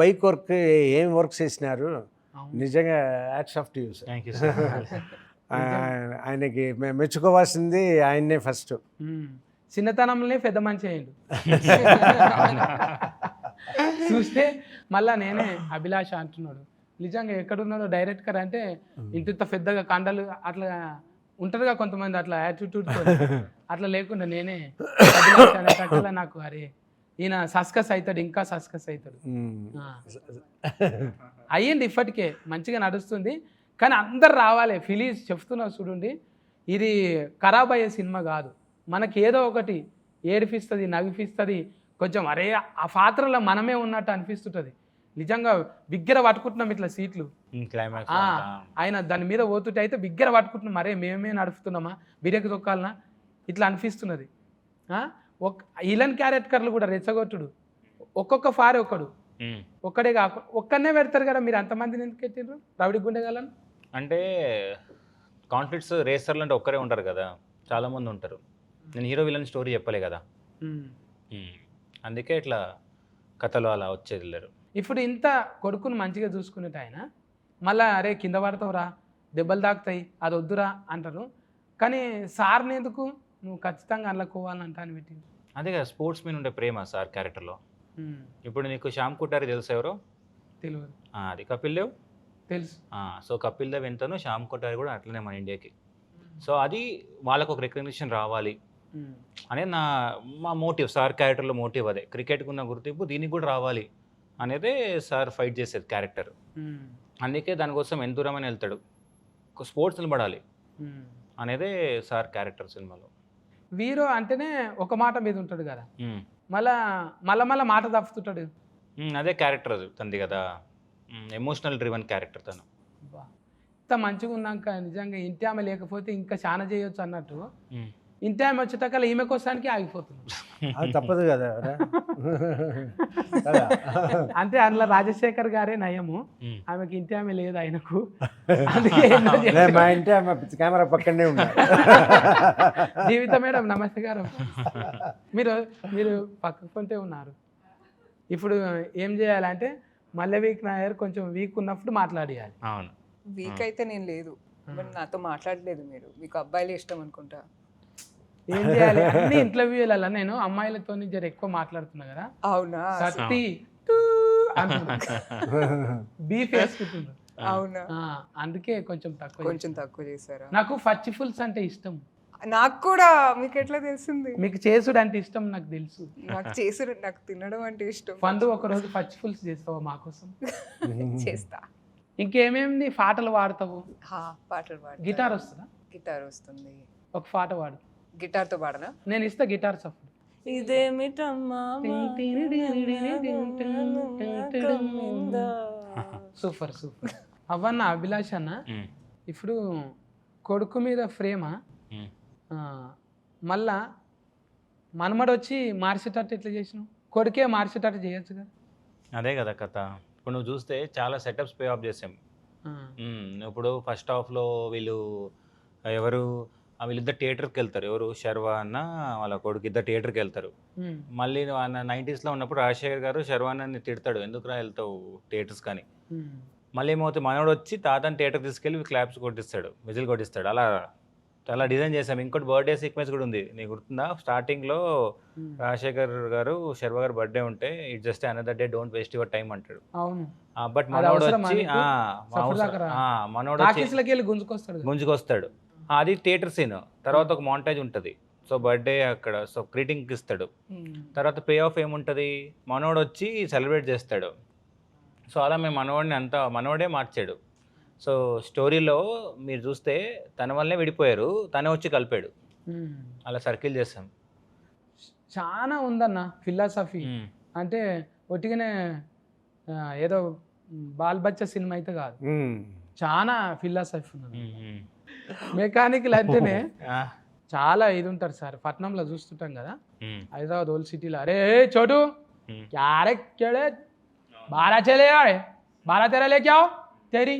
Bike work ఏం work చేసినారు, అవును. నిజంగా hats off to you sir. Thank you sir. ఆయనకి మెచ్చుకోవాల్సింది ఆయన్నే ఫస్ట్. చిన్నతనంలోనే పెద్ద మంచి అయ్యిండు. చూస్తే మళ్ళా నేనే అభిలాష అంటున్నాడు. నిజంగా ఎక్కడున్నాడో డైరెక్టర్ అంటే ఇంత పెద్దగా కండలు అట్లా ఉంటారుగా కొంతమంది అట్లా యాటిట్యూడ్ అట్లా లేకుండా నేనే అభిలాష అనేటట్లా నాకు అరే ఈయన సస్కస్ అవుతాడు, ఇంకా సస్కస్ అవుతాడు. అయ్యింది ఇప్పటికే మంచిగా నడుస్తుంది. కానీ అందరు రావాలి. ఫిలీజ్ చెప్తున్నా చూడండి, ఇది ఖరాబ్ అయ్యే సినిమా కాదు. మనకి ఏదో ఒకటి ఏడిపిస్తుంది, నవ్విపిస్తుంది. కొంచెం అరే ఆ పాత్రలో మనమే ఉన్నట్టు అనిపిస్తుంటుంది. నిజంగా బిగ్గర పట్టుకుంటున్నాం ఇట్లా సీట్లు. క్లైమాక్స్ ఆయన దాని మీద పోతుంటే అయితే బిగ్గర పట్టుకుంటున్నాం, అరే మేమే నడుపుతున్నామా, బిరేకి తొక్కాలనా ఇట్లా అనిపిస్తున్నది. ఇలన్ క్యారెక్టర్లు కూడా రెచ్చగొట్టుడు, ఒక్కొక్క ఫారే ఒక్కడే కాకుండా ఒక్కనే పెడతారు కదా. మీరు అంతమందిని ఎందుకు పెట్టిండ్రు రౌడీ గుండెగాలను? అంటే కాన్ఫ్లిక్ట్స్ రేసర్లు అంటే ఒక్కరే ఉంటారు కదా, చాలామంది ఉంటారు. నేను హీరో విలన్ స్టోరీ చెప్పలే కదా, అందుకే ఇట్లా కథలు అలా వచ్చేది లేరు. ఇప్పుడు ఇంత కొడుకును మంచిగా చూసుకునేట ఆయన మళ్ళీ అరే కింద పడతావురా, దెబ్బలు తాకుతాయి, అది వద్దురా అంటారు. కానీ సార్ని ఎందుకు నువ్వు ఖచ్చితంగా అందులో కోవాలని అంటాను పెట్టింది. అదే కదా స్పోర్ట్స్ మీద ఉండే ప్రేమ సార్ క్యారెక్టర్లో. ఇప్పుడు నీకు శ్యామ్ కుటారి తెలుసు ఎవరో? తెలియదు. అది కపిల్ దేవ్ తెలుసు. సో కపిల్ దేవ్ ఎంతనో శ్యామ్ కుటారి కూడా అట్లనే మన ఇండియాకి. సో అది వాళ్ళకు ఒక రికగ్నిషన్ రావాలి అనేది మా మోటివ్. సార్ క్యారెక్టర్లో మోటివ్ అదే, క్రికెట్కి ఉన్న గుర్తింపు దీనికి కూడా రావాలి అనేదే సార్ ఫైట్ చేసేది క్యారెక్టర్. అందుకే దానికోసం ఎంత దూరమని వెళ్తాడు, స్పోర్ట్స్ నిలబడాలి అనేదే సార్ క్యారెక్టర్ సినిమాలో. వీరో అంటేనే ఒక మాట మీద ఉంటాడు కదా, మళ్ళా మాట తప్పుతుంటాడు. అదే క్యారెక్టర్ తంది కదా, ఎమోషనల్ డ్రివన్ క్యారెక్టర్ తను. ఇంత మంచిగా ఉన్నాక నిజంగా ఇంటి ఆమె లేకపోతే ఇంకా చాలా చేయొచ్చు అన్నట్టు, ఇంటి ఆమె వచ్చేటకల్లా ఈమె కోసానికి ఆగిపోతుంది. అది తప్పదు కదా. అంటే అందులో రాజశేఖర్ గారే నయము, ఆమెకి ఇంటి ఆమె లేదు ఆయనకు. అందుకే మా ఇంటి ఆమె కెమెరా పక్కనే ఉన్నారు. జీవిత మేడం నమస్తే గారు, మీరు పక్కకుంటే ఉన్నారు. ఇప్పుడు ఏం చేయాలంటే మళ్ళీ వీక్ నాయర్ కొంచెం వీక్ ఉన్నప్పుడు మాట్లాడియాలి. అవును, వీక్ అయితే నేను లేదు, బట్ నాతో మాట్లాడలేదు మీరు. మీకు అబ్బాయిలు ఇష్టం అనుకుంటా. ఏం చేయాలి అన్ని ఇంటర్వ్యూలలో నేను అమ్మాయిలతో జర ఎక్కువ మాట్లాడుతున్నా కదా. అవునా? సత్తి బీఫ్ వేసుకుంటున్నా. అవునా? అందుకే కొంచెం తక్కువ చేశారా? నాకు ఫచ్చి ఫుల్స్ అంటే ఇష్టం. నాకు కూడా. మీకు ఎట్లా తెలిసింది? మీకు చేసుడు అంటే ఇష్టం నాకు తెలుసు. నాకు చేసుడు, నాకు తినడం అంటే ఇష్టం. పండు ఒకరోజు పచ్చి ఫుల్స్ చేస్తావా మా కోసం? చేస్తా. ఇంకేమేమి పాటలు వాడతావు? పాటలు పాడు. గిటార్ వస్తుందా? గిటార్ వస్తుంది. ఒక పాట వాడు. గిటార్తో పాడనా? నేను ఇస్తా గిటార్ సపోర్ట్. ఇదేమిటమ్మా సూపర్ సూపర్. అవన్న అభిలాష్ అన్న, ఇప్పుడు కొడుకు మీద ప్రేమ మళ్ళా మనమడు వచ్చి మార్చేటట్టు ఎట్లా చేసినావు? కొడుకే మార్చేటట్టు చేయొచ్చు కదా. అదే కదా కథ. ఇప్పుడు నువ్వు చూస్తే చాలా సెటప్స్ పే ఆఫ్ చేసాం. ఇప్పుడు ఫస్ట్ హాఫ్లో వీళ్ళిద్దరు థియేటర్కి వెళ్తారు. ఎవరు? శర్వా అన్న వాళ్ళ కొడుకు ఇద్దరు థియేటర్కి వెళ్తారు. మళ్ళీ 90sలో ఉన్నప్పుడు రాజశేఖర్ గారు శర్వాన్ని తిడతాడు, ఎందుకురా వెళ్తావు థియేటర్స్ కానీ. మళ్ళీ ఏమవుతుంది, మనోడు వచ్చి తాతని థియేటర్ తీసుకెళ్ళి క్లాప్స్ కొట్టిస్తాడు, విజిల్ కొట్టిస్తాడు. అలా చాలా డిజైన్ చేసాం. ఇంకోటి బర్త్డే సీక్వెన్స్ కూడా ఉంది, నీకు గుర్తుందా? స్టార్టింగ్లో రాజశేఖర్ గారు శర్వా గారు బర్త్డే ఉంటే it just another day, don't waste your time అంటాడు. బట్ మనోడు వచ్చి గుంజుకొస్తాడు. అది థియేటర్ సీన్. తర్వాత ఒక మాంటేజ్ ఉంటుంది. సో బర్త్డే అక్కడ, సో గ్రీటింగ్ ఇస్తాడు. తర్వాత పే ఆఫ్ ఏముంటుంది, మనోడు వచ్చి సెలబ్రేట్ చేస్తాడు. సో అలా మేము మనోడే మార్చాడు. సో స్టోరీలో మీరు చూస్తే తన వల్లనే విడిపోయారు, తనే వచ్చి కలిపాడు. అలా సర్కిల్ చేస్తాం. చాలా ఉందన్న ఫిలాసఫీ. అంటే ఒట్టిగానే ఏదో బాల్ బచ్చ సినిమా అయితే కాదు, చాలా ఫిలాసఫీ ఉన్నది. మెకానికల్ అంటేనే చాలా ఇది ఉంటారు సార్. పట్నంలో చూస్తుంటాం కదా, హైదరాబాద్ ఓల్డ్ సిటీలో, అరే చోటు క్యారే కేడే బారా చలే బారా తెరా లేకావు తెరి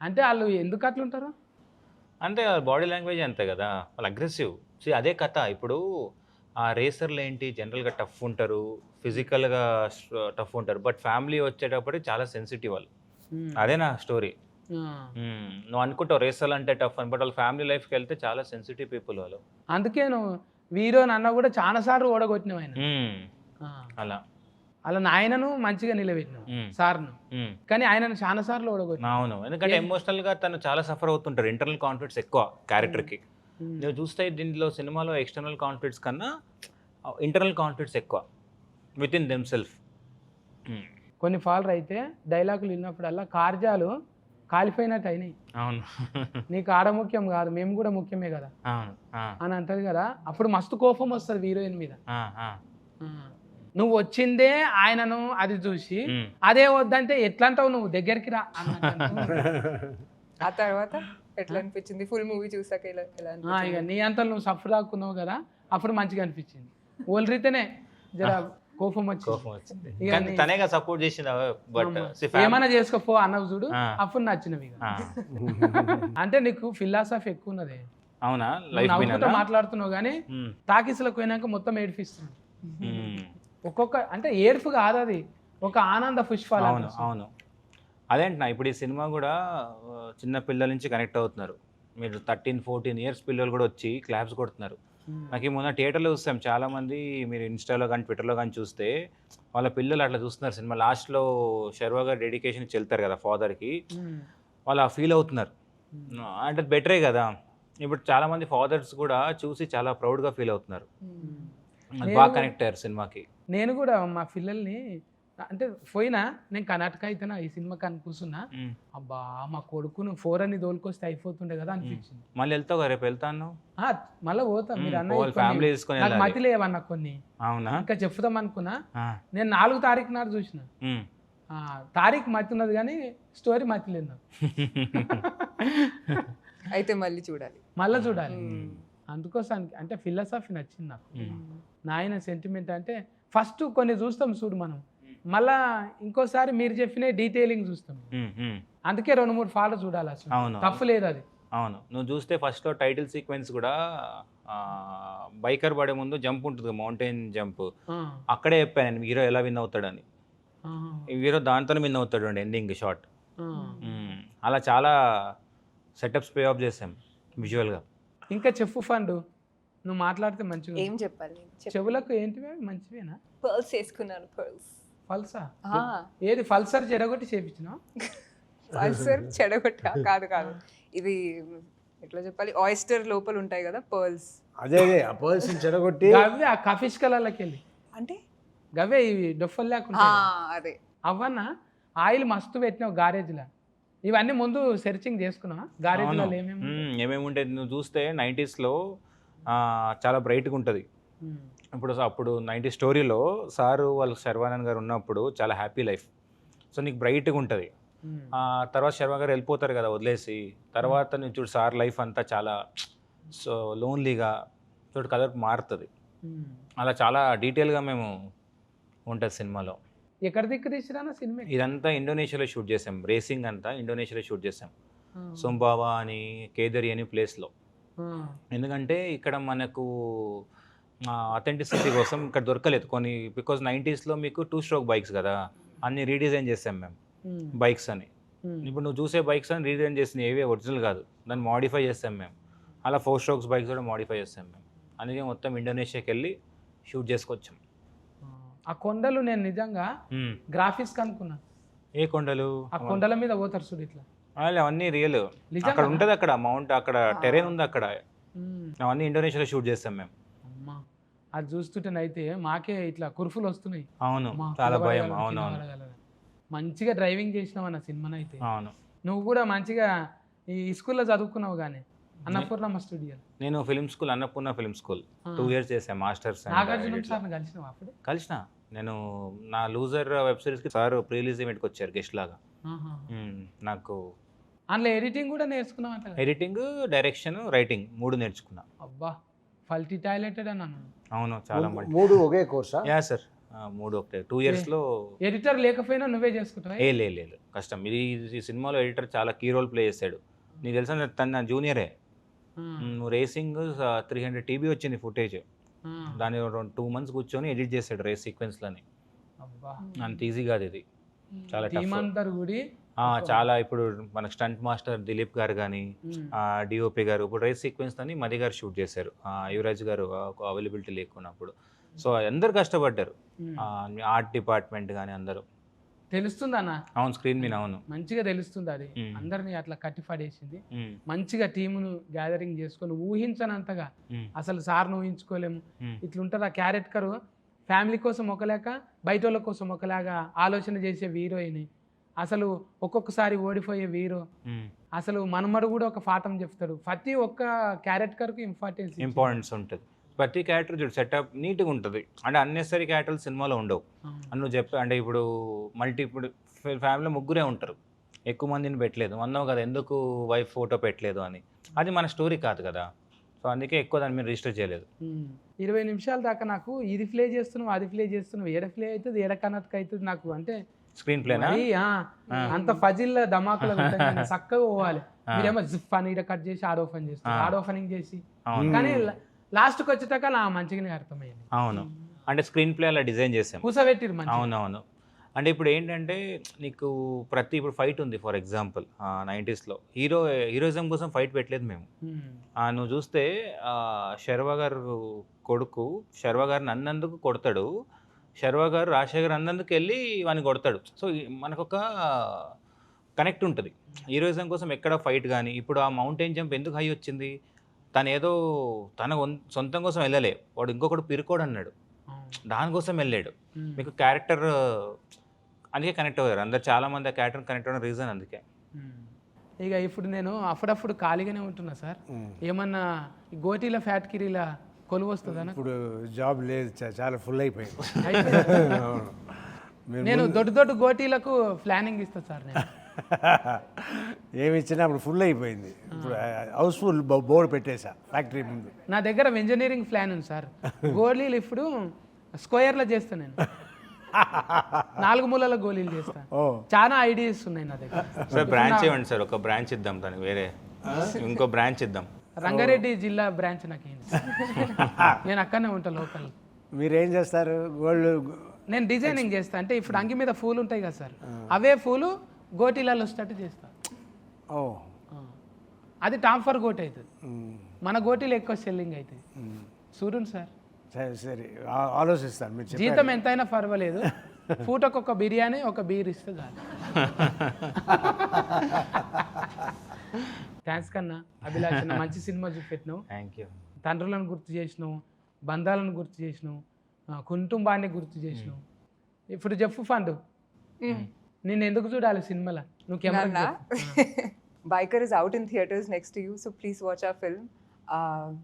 అంటే వాళ్ళు ఎందుకు అట్లుంటారు అంటే బాడీ లాంగ్వేజ్ అంతే కదా, వాళ్ళు అగ్రెసివ్. అదే కథ. ఇప్పుడు ఆ రేసర్లు ఏంటి, జనరల్గా టఫ్ ఉంటారు, ఫిజికల్గా టఫ్ ఉంటారు, బట్ ఫ్యామిలీ వచ్చేటప్పటికి చాలా సెన్సిటివ్ వాళ్ళు. అదే నా స్టోరీ. నువ్వు అనుకుంటావు రేసల్ అంటే టఫ్ అని, బట్ వాళ్ళ ఫ్యామిలీ లైఫ్కి వెళ్తే చాలా సెన్సిటివ్ పీపుల్ వాళ్ళు. అందుకే నువ్వు వీరో అన్న కూడా చాలా సార్లు ఓడగొట్టినావు ఆయన. అలా అలా నాయనను మంచిగా నిలబెట్టినావు సార్ను, కానీ ఆయనను చాలా సార్లు ఓడగొట్టినావు. అవును, ఎందుకంటే ఎమోషనల్గా తను చాలా సఫర్ అవుతుంటారు, ఇంటర్నల్ కాన్ఫ్లిక్ట్స్ ఎక్కువ క్యారెక్టర్కి. నువ్వు చూస్తే దీంట్లో సినిమాలో ఎక్స్టర్నల్ కాన్ఫ్లిక్ట్స్ కన్నా ఇంటర్నల్ కాన్ఫ్లిక్ట్స్ ఎక్కువ విత్ ఇన్ దెమ్ సెల్ఫ్. కొన్ని ఫాల్ర్ అయితే డైలాగులు విన్నప్పుడల్లా కార్జాలు కాలిపోయినట్టు అయినాయి. అవును నీకు ఆడ ముఖ్యం కాదు, మేము కూడా ముఖ్యమే కదా అవును అని అంటది కదా, అప్పుడు మస్తు కోపం వస్తుంది హీరోయిన్ మీద. నువ్వు వచ్చిందే ఆయనను అది చూసి అదే వద్దంటే ఎట్లా అంటావు నువ్వు, దగ్గరికి రా అన్నట్టు. ఆ తర్వాత ఎట్లా అనిపించింది ఫుల్ మూవీ చూసాక? ఎలా ఇక నీ అంతా నువ్వు సఫర్ దాక్కున్నావు కదా, అప్పుడు మంచిగా అనిపించింది. ఓల్రితేనే జర కోపం వచ్చింది. కానీ తనేగా సపోర్ట్ చేసింది, బట్ ఏమైనా చేసుకోపో అన్నవి చూడు, అప్పుడు నచ్చినవి. అంటే నీకు ఫిలాసఫీ ఎక్కువ ఉన్నది. అవునా, నవ్వుకుంటూ మాట్లాడుతున్నావు కానీ టాకీస్లకు పోయినాక మొత్తం ఏడిపిస్తుంది. ఒక్కొక్క అంటే ఏడుపు కాదు, అది ఒక ఆనంద పుష్పాలు. అవును అవును, అదేంటున్నా ఇప్పుడు ఈ సినిమా కూడా చిన్న పిల్లల నుంచి కనెక్ట్ అవుతున్నారు. మీరు 13-14 ఇయర్స్ పిల్లలు కూడా వచ్చి క్లాప్స్ కొడుతున్నారు. నాకు ఈ మొన్న థియేటర్లో చూస్తాం చాలామంది, మీరు ఇన్స్టాలో కానీ ట్విట్టర్లో కానీ చూస్తే వాళ్ళ పిల్లలు అట్లా చూస్తున్నారు సినిమా. లాస్ట్లో శర్వా గారు డెడికేషన్ వెళ్తారు కదా ఫాదర్కి, వాళ్ళు ఫీల్ అవుతున్నారు. అంటే బెటరే కదా, ఇప్పుడు చాలామంది ఫాదర్స్ కూడా చూసి చాలా ప్రౌడ్గా ఫీల్ అవుతున్నారు. బాగా కనెక్ట్ అయ్యారు సినిమాకి. నేను కూడా మా పిల్లల్ని అంటే పోయినా, నేను కర్ణాటక అయితేనా ఈ సినిమా కానీ కూర్చున్నా, అబ్బా మా కొడుకును 4 అని దోలుకొస్తే అయిపోతుండే కదా అనిపించింది. మళ్ళీ వెళ్తావు, రేపు వెళ్తాను మళ్ళీ పోతా. మీరు ఫ్యామిలీ తీసుకొని నాకు మతి లేవన్నా కొన్ని. అవునా, ఇంకా చెప్తాం అనుకున్నా. నేను 4 తారీఖు నాడు చూసిన, తారీఖు మతి ఉన్నది కానీ స్టోరీ మతి లేదు. అయితే మళ్ళీ చూడాలి. అందుకోసానికి అంటే ఫిలాసఫీ నచ్చింది నాకు. నాయన సెంటిమెంట్ అంటే ఫస్ట్ కొన్ని చూస్తాం చూడు మనం, మళ్ళా ఇంకోసారి మీరు చెప్పిన డీటెయిలింగ్ చూస్తాం. అందుకే 2-3 ఫాలో చూడాలి, అసలు తప్పు లేదు అది. అవును, నువ్వు చూస్తే ఫస్ట్లో టైటిల్ సీక్వెన్స్ కూడా బైకర్ పడే ముందు జంప్ ఉంటుంది, మౌంటైన్ జంప్. అక్కడే చెప్పాను నేను హీరో ఎలా విన్ అవుతాడని. హీరో దాంతోనే విన్ అవుతాడు అండి ఎండింగ్ షాట్. అలా చాలా సెటప్స్ పే ఆఫ్ చేసాం విజువల్గా. ఇంకా చెప్పు ఫండ్, నువ్వు మాట్లాడితే మంచిగా. ఏం చెప్పాలి? చెవులకు ఏంటివే మంచివేనా? పర్ల్స్ వేసుకున్నాను. ఫల్సా? ఏది ఫల్సర్ చెడగొట్టి చేపించినా? పల్సర్ చెడగొట్టా? కాదు, ఇది ఎట్లా చెప్పాలి, ఆయిస్టర్ లోపల ఉంటాయి కదా పర్ల్స్, అదే ఆ పర్ల్స్ చెడగొట్టి అవే ఆ కఫిష్ కలర్లకి వెళ్ళి అంటే గవే ఇవి డొఫల్ లేకుండా అదే అవన్నా ఆయిల్ మస్తు పెట్టినావు గారేజ్లో. ఇవన్నీ ముందు సెర్చింగ్ చేసుకున్నావా గారేజ్లో ఏమేమి ఉంటాయి? నువ్వు చూస్తే 90sలో చాలా బ్రైట్గా ఉంటుంది. అప్పుడు 90s స్టోరీలో సారు వాళ్ళ శర్వానంద్ గారు ఉన్నప్పుడు చాలా హ్యాపీ లైఫ్, సో నీకు బ్రైట్గా ఉంటుంది. తర్వాత శర్వా గారు వెళ్ళిపోతారు కదా వదిలేసి, తర్వాత నువ్వు చూడు సార్ లైఫ్ అంతా చాలా సో లోన్లీగా చూడు కలర్ మారుతుంది. అలా చాలా డీటెయిల్గా మేము ఉంటుంది సినిమాలో. ఎక్కడ దిక్కు తీసిరా సినిమా? ఇదంతా ఇండోనేషియాలో షూట్ చేసాం, రేసింగ్ అంతా ఇండోనేషియాలో షూట్ చేసాం, సోంబావా అని కేదరి అని ప్లేస్లో. ఎందుకంటే ఇక్కడ మనకు అథెంటిసిటీ కోసం ఇక్కడ దొరకలేదు కొన్ని, బికాజ్ 90sలో మీకు 2-stroke బైక్స్ కదా, అన్ని రీడిజైన్ చేసాం మేము బైక్స్ అని. ఇప్పుడు నువ్వు చూసే బైక్స్ అని రీడిజైన్ చేసిన ఏవే ఒరిజినల్ కాదు, దాన్ని మోడిఫై చేస్తాం మేము. అలా 4 strokes బైక్స్ కూడా మోడిఫై చేస్తాం మేము. అందుకే మొత్తం ఇండోనేషియాకి వెళ్ళి షూట్ చేసుకొచ్చాం. ఆ కొండలు నేను నిజంగా గ్రాఫిక్స్ అనుకున్నా. ఏ కొండలు? ఆ కొండల మీద పోతారు చూడు ఇట్లా, అవన్నీ రియల్. అక్కడ ఉంటుంది, అక్కడ మౌంట్, అక్కడ టెరెన్ ఉంది, అక్కడ అవన్నీ ఇండోనేషియాలో షూట్ చేస్తాం మేము. అమ్మా అది చూస్తుంటేనైతే మాకే ఇట్లా కురుఫులు వస్తున్నాయి. అవును, చాలా భయం. అవునవును, మంచిగా డ్రైవింగ్ చేసినావు అన్న సినిమానైతే. అవును, నువ్వు కూడా మంచిగా ఈ స్కూల్లో చదువుకున్నావు కానీ అన్నపూర్ణమ్మ స్టూడియో. నేను film school, Annapurna film school 2 years చేశాను మాస్టర్స్. నాగార్జున సార్ని కలిసినావు అప్పుడు? కలిసిన. నేను నా లూజర్ వెబ్ సిరీస్కి సార్ ప్రీ రిలీజ్ ఈవెంట్కి వచ్చారు గెస్ట్ లాగా. నాకు అందులో ఎడిటింగ్ కూడా నేర్చుకున్నావు అంట? ఎడిటింగ్, డైరెక్షన్, రైటింగ్ 3 నేర్చుకున్నా. అబ్బా ఫల్టీ టాయిలెటెడ్ అన్నాను. అవును, చాలా 3 ఒకే కోర్సా? యా సార్, 3 ఒకటే. 2 yearsలో ఎడిటర్ లేకపోయినా నువ్వే చేసుకుంటావా? లేదు కష్టం. ఈ సినిమాలో ఎడిటర్ చాలా కీ రోల్ ప్లే చేశాడు. నీకు తెలుసా తను నా జూనియరే. నువ్వు రేసింగ్ 300 TB వచ్చింది ఫుటేజ్, దాన్ని 2 months కూర్చొని ఎడిట్ చేశాడు రేస్ సీక్వెన్స్లని. అబ్బా అంత ఈజీ కాదు ఇది, చాలా టీం టఫ్. అందరు కూడా చాలా ఇప్పుడు మన స్టంట్ మాస్టర్ దిలీప్ గారు కానీ, డిఓపి గారు, ఇప్పుడు రేస్ సీక్వెన్స్ అని మది గారు షూట్ చేశారు, యువరాజ్ గారు అవైలబిలిటీ లేకున్నప్పుడు. సో అందరు కష్టపడ్డారు, ఆర్ట్ డిపార్ట్మెంట్ కానీ అందరూ. తెలుస్తుంది అన్న, అవును స్క్రీన్ మీద, అవును. మంచిగా తెలుస్తుంది అది. అందరిని అట్లా కట్టిపడేసింది. మంచిగా టీమును గ్యాదరింగ్ చేసుకొని ఊహించనంతగా, అసలు సార్ను ఊహించుకోలేము. ఇట్లుంటుంది ఆ క్యారెక్టర్. ఫ్యామిలీ కోసం ఒకలేక బయట వాళ్ళ కోసం ఒకలాగా ఆలోచన చేసే హీరోయిన్, అసలు ఒక్కొక్కసారి ఓడిపోయే హీరో, అసలు మనమడు కూడా ఒక పాఠం చెప్తాడు. ప్రతి ఒక్క క్యారెక్టర్కి ఇంపార్టెన్స్ ఉంటుంది. ప్రతి క్యారెక్టర్ చూడు సెటప్ నీట్గా ఉంటుంది. అంటే అన్నెసరీ క్యారెక్టర్లు సినిమాలో ఉండవు అని నువ్వు చెప్పా. అంటే ఇప్పుడు ఇప్పుడు ఫ్యామిలీలో ముగ్గురే ఉంటారు, ఎక్కువ మందిని పెట్టలేదు అన్నావు కదా, ఎందుకు వైఫ్ ఫోటో పెట్టలేదు అని. అది మన స్టోరీ కాదు కదా, సో అందుకే ఎక్కువ దాన్ని మీరు రిజిస్టర్ చేయలేదు. 20 నిమిషాల దాకా నాకు ఇది ప్లే చేస్తున్నావు, అది ప్లే చేస్తున్నావు, ఏడ ప్లే అవుతుంది, ఏడ కనెక్ట్ అవుతుంది నాకు అంటే స్క్రీన్ ప్లేనా అంత ఫజిల్ ధమాకులు చక్కగా పోవాలి. మీరేమో జిప్ అని ఇక్కడ కట్ చేసి ఆడ్ ఓపెన్ చేస్తారు, ఆడ్ ఓపెనింగ్ చేసి. కానీ లాస్ట్కి వచ్చేటాక నా మంచిగానే అర్థమైంది. అవును, అంటే స్క్రీన్ ప్లే అలా డిజైన్ చేసాం, కూసబెట్టిరు. అవునవును. అంటే ఇప్పుడు ఏంటంటే నీకు ఇప్పుడు ఫైట్ ఉంది ఫర్ ఎగ్జాంపుల్ 90sలో హీరోయిజం కోసం ఫైట్ పెట్టలేదు మేము. నువ్వు చూస్తే శర్వా గారు కొడుకు శర్వా గారిని అన్నందుకు కొడతాడు, శర్వా గారు రాజశేఖర్ అన్నందుకు వెళ్ళి వాడిని కొడతాడు. సో మనకొక కనెక్ట్ ఉంటుంది. హీరోయిజం కోసం ఎక్కడ ఫైట్ కానీ. ఇప్పుడు ఆ మౌంటైన్ జంప్ ఎందుకు హై వచ్చింది, తను ఏదో తన సొంతం కోసం వెళ్ళలే, వాడు ఇంకొకటి పిరుకోడు అన్నాడు, దానికోసం వెళ్ళాడు. మీకు క్యారెక్టర్ అందుకే కనెక్ట్ అయ్యారు అందరు, చాలామంది ఆ క్యారెక్టర్ కనెక్ట్ అవ్వడం రీజన్ అందుకే. ఇక ఇప్పుడు నేను అప్పుడప్పుడు ఖాళీగానే ఉంటున్నా సార్, ఏమన్నా గోటీల ఫ్యాక్టరీల కొలువు వస్తుందా? ఇప్పుడు జాబ్ లేదు, చాలా ఫుల్ అయిపోయింది. నేను దొడ్డు గోటీలకు ప్లానింగ్ ఇస్తా సార్. నేను ఏమి ఇచ్చినా అప్పుడు ఫుల్ అయిపోయింది. ఇప్పుడు హౌస్ఫుల్ బోర్డు పెట్టేసా ఫ్యాక్టరీ ముందు. నా దగ్గర ఇంజనీరింగ్ ప్లాన్ ఉంది సార్. గోళీలు ఇప్పుడు స్క్వేర్లో చేస్తా, నేను 4 మూలల గోళీలు చేస్తా. చాలా ఐడియాస్ ఉన్నాయి నా దగ్గర. సార్ బ్రాంచ్ ఇవ్వండి సార్, ఒక బ్రాంచ్ ఇద్దాం దానికి, వేరే ఇంకో బ్రాంచ్ ఇద్దాం. రంగారెడ్డి జిల్లా బ్రాంచ్ నాకు నేను అక్కడనే ఉంటా లోకల్. మీరేం చేస్తారు? గోల్డ్ నేను డిజైనింగ్ చేస్తా. అంటే ఇప్పుడు అంగి మీద పూలు ఉంటాయి కదా సార్, అవే పూలు గోటీలలో స్టార్ట్ చేస్తా. అది టాంఫర్ గోటి అవుతుంది, మన గోటీలు ఎక్కువ సెల్లింగ్ అవుతుంది. చూడండి సార్. సరే ఆలోచిస్తాను. మీరు జీతం ఎంతైనా పర్వాలేదు, పూటకు ఒక బిర్యానీ ఒక బీర్ ఇస్తే చాలు. థ్యాంక్స్ కన్నా అభిలాష్, మంచి సినిమా చూపెట్టినావు. Thank you. తండ్రులను గుర్తు చేసినావు, బంధాలను గుర్తు చేసినావు, కుటుంబాన్ని గుర్తు చేసినావు. ఇప్పుడు చెప్పు ఫండ్, నేను ఎందుకు చూడాలి సినిమాలో? నువ్వు camera biker is out in theaters next to you, so please watch our film.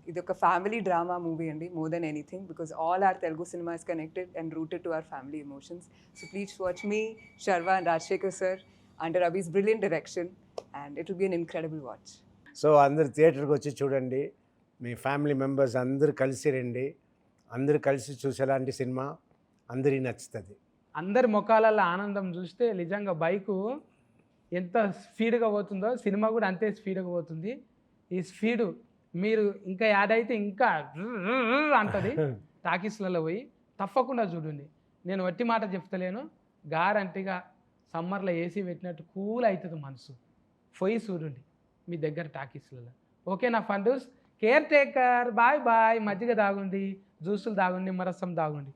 ఇది ఒక ఫ్యామిలీ డ్రామా మూవీ అండి, more than anything, because all our Telugu cinema is connected and rooted to our family emotions. So please watch మీ, Sharva and Rajshekhar sir under Abhi's brilliant direction, and it will be an incredible watch. So అందరు థియేటర్కి వచ్చి చూడండి, మీ family members అందరూ కలిసి రండి, అందరూ కలిసి చూసేలాంటి సినిమా అందరికీ నచ్చుతుంది. అందరి ముఖాలలో ఆనందం చూస్తే నిజంగా బైకు ఎంత స్పీడ్గా పోతుందో సినిమా కూడా అంతే స్పీడ్గా పోతుంది. ఈ స్పీడు మీరు ఇంకా యాడ్ అయితే ఇంకా అంటది. టాకీస్లలో పోయి తప్పకుండా చూడండి. నేను వట్టి మాట చెప్తలేను, గారంటిగా సమ్మర్లో ఏసీ పెట్టినట్టు కూల్ అవుతుంది మనసు. పోయి చూడండి మీ దగ్గర టాకీస్లలో. ఓకే నా ఫండూస్, కేర్ టేకర్, బాయ్ బాయ్. మజ్జిగ తాగుండి, జ్యూసులు తాగుండి, నిమ్మరసం తాగుండి.